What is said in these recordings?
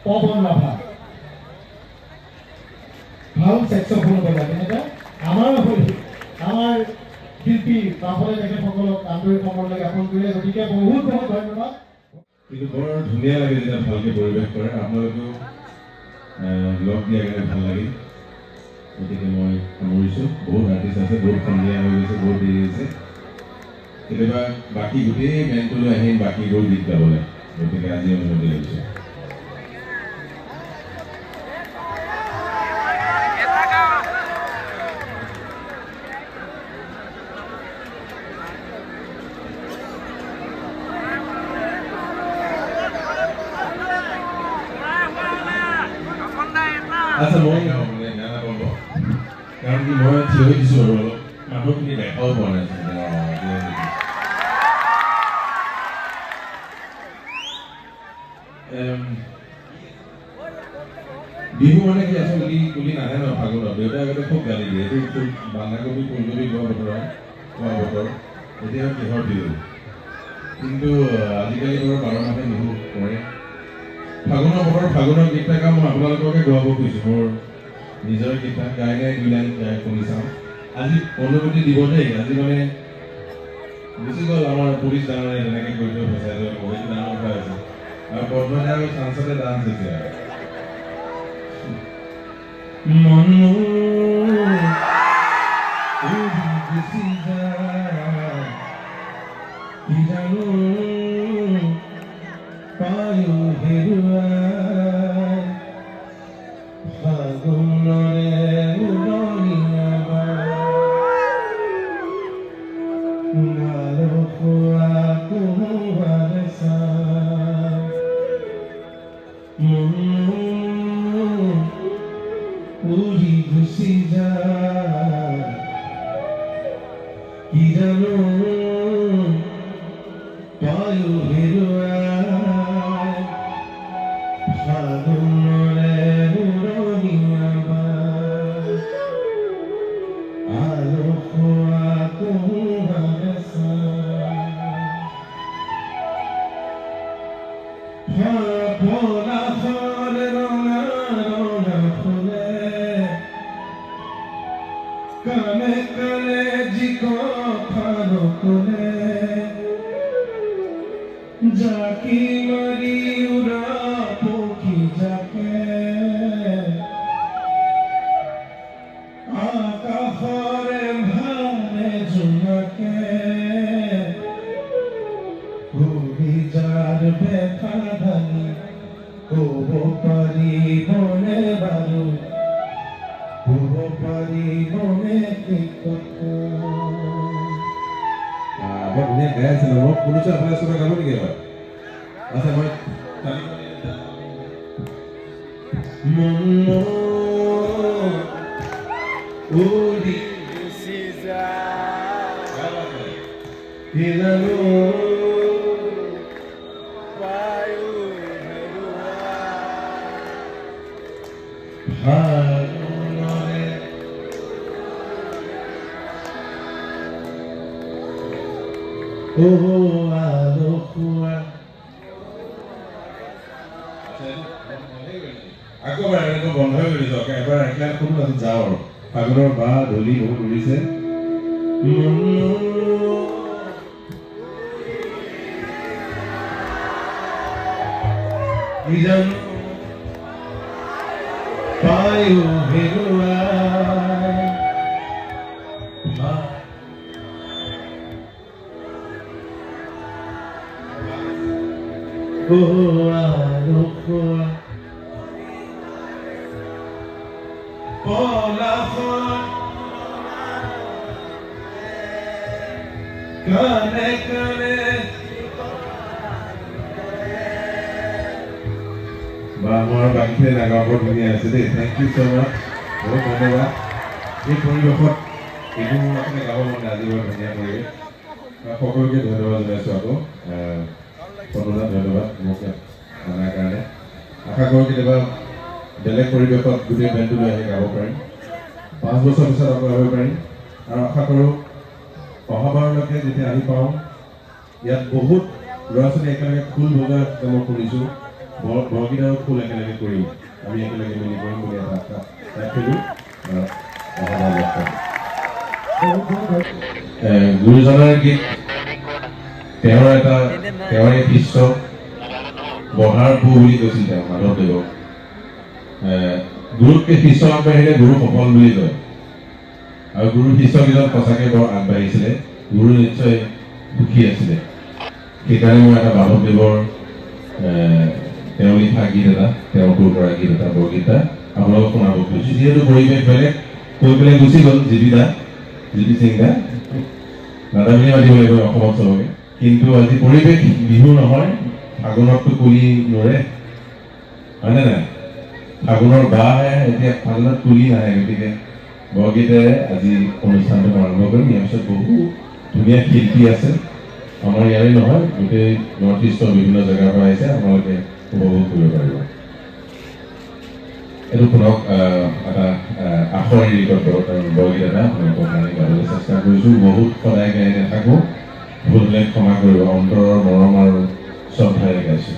পৱন ৰাভা ভাল চেক্সফোন বজায় তেনেকৈ আমাৰ শিল্পী বাফলে তেখেতসকলক আন্তৰিক সম্বৰ্ধনা জ্ঞাপন কৰিলে। গতিকে বহুত বহুত ধন্যবাদ। কিন্তু বৰ ধুনীয়া লাগে যেতিয়া ভালকৈ পৰিৱেশ কৰে। আপোনালোকেও লগ দিয়া কাৰণে ভাল লাগিল। গতিকে মই সামৰিছোঁ। বহুত আৰ্টিষ্ট আছে, বহুত সন্ধিয়া হৈ গৈছে, বহুত দেৰি হৈছে। কেতিয়াবা বাকী গোটেই বেণ্ডটোলৈ আহিম বাকীবোৰ গীত গাবলৈ। গতিকে আজি অনুমতি লাগিছে। আচ্ছা মই মানে গানা পাব কাৰণ কি মই থিয় হৈ দিছোঁ আৰু অলপ মানুহখিনি দেখাও পোৱা নাই। বিহু মানে কি আছে বুলি নাহে ন ফাগুনত। দেউতাই আগতে খুব গালি দিয়ে, এইটো বন্ধাকবি ফুলকবি খোৱা বতৰ এতিয়া কিহৰ বিহু। কিন্তু আজিকালি বাৰু 12 মাহে বিহু কৰে। ফাগুনৰ বতৰ ফাগুনৰ গীত এটা মই আপোনালোককে গোৱাব খুজিছোঁ। মোৰ নিজৰ গীত গাই গাই 2 লাইন গাই শুনি চাওঁ। আজি অনুমতি দিব দেই। আজি মানে গুচি গ'ল আমাৰ পুলিচ ডাঙৰে তেনেকৈ কৰি থৈ ফচাই থৈ বহুত ডাঙৰ কথা হৈছে। আৰু পদ্মজা আৰু চাঞ্চতে ডান্স হৈছে আৰু মনো গুচি যায় কি জানো পায়ো হেৰুৱাই ফাগুনৰে উৰণীয়া ভাল খোৱা কোনোবাৰ চাই উৰি গুচি যায় কি জানো পায়ো হেৰুৱাই ফাগুনৰে উৰণীয়া আলো খোৱা কোনোবাৰ পলাশৰ ৰঙা ৰঙা ফুলে কানে কানে যি কথা নকলে জাকি মাৰি উৰা পক্ষী জাকে আকাশৰে ভালে জোনাকে ঘূৰি যাৰ বেথা ধানি ক'ব পাৰিবনে বাৰু ক'ব পাৰিবনে কি কথা। বৰ ধুনীয়া গাই আছে ন। মই শুনিছোঁ আপোনাৰ ওচৰত গাব নেকি এবাৰ? আচ্ছা মই মন উৰি গুচি যায় কি জানো পায়ো হেৰুৱাই ফাগুনৰে আলো খোৱা। আকৌ এবাৰ এনেকৈ বন্ধ হৈ গৈছে। এবাৰ আহিলে কোনো যাওঁ আৰু ফাগুনৰ বা ধূলি বহুত উৰিছে। কি জানো পায়ো হেৰুৱাই আলো খোৱা পলাশৰ কানে কানে বা মোৰ বাকীখিনি নাগাওঁ বৰ ধুনীয়া আছে দেই। থেংক ইউ ছ' মাছ, বহুত ধন্যবাদ। এই পৰিৱেশত এইবোৰ আপুনি গাব মন আজি বৰ ধুনীয়া পৰিৱেশ। সকলোকে ধন্যবাদ জনাইছোঁ। আকৌ পদ্মজাক ধন্যবাদ মোক জনাৰ কাৰণে। আশা কৰোঁ কেতিয়াবা বেলেগ পৰিৱেশত গোটেই বেণ্ডটো লৈ আহি গাব পাৰিম। 5 বছৰ পিছত আকৌ আহিব পাৰিম। আৰু আশা কৰোঁ অহাবাৰলৈকে যেতিয়া আহি পাওঁ ইয়াত বহুত ল'ৰা ছোৱালী একেলগে খোল বজোৱা মই শুনিছোঁ। বৰগীতৰ ফুল একেলগে কৰিম আমি একেলগে মিলি কৰিম বুলি এটা আশা ৰাখিলোঁ গুৰুজনাৰ গীত তেওঁৰ এই শিষ্য বহাৰ পু বুলি কৈছিল তেওঁ মাধৱদেৱক গুৰুতকৈ শিষ্য আগবাঢ়িলে গুৰু সফল বুলি কয় আৰু গুৰু শিষ্যকেইজন সঁচাকৈ বৰ আগবাঢ়িছিলে গুৰু নিশ্চয় সুখী আছিলে সেইকাৰণে মই এটা মাধৱদেৱৰ তেওঁ লিখা গীত এটা তেওঁৰ সুৰ কৰা গীত এটা বৰগীত এটা আপোনালোকক শুনাব খুজিছোঁ যিহেতু পৰিৱেশ বেলেগ কৈ পেলাই গুচি গ'ল জিপি সিং দা দাদা বুলি মাতিব লাগিব অসমত চবকে কিন্তু আজি পৰিৱেশ বিহু নহয় ফাগুনততো কুলি নৰে হয়নে নাই ফাগুনৰ বাঁহে এতিয়া ফাগুনত কুলি নাহে গতিকে বৰগীতেৰে আজি অনুষ্ঠানটো আৰম্ভ কৰিম ইয়াৰ পিছত বহু ধুনীয়া শিল্পী আছে আমাৰ ইয়াৰে নহয় গোটেই নৰ্থ ইষ্টৰ বিভিন্ন জেগাৰ পৰা আহিছে আপোনালোকে উপভোগ কৰিব পাৰিব এইটো শুনক এটা আখৰি ৰেকৰ্ড বৰগীত এটা আপোনালোকৰ কাৰণে গাবলৈ চেষ্টা কৰিছোঁ বহুত সদায় গাই নাথাকোঁ ভুল হ'লে ক্ষমা কৰিব অন্তৰৰ মৰম আৰু শ্ৰদ্ধাৰে গাইছোঁ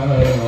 You're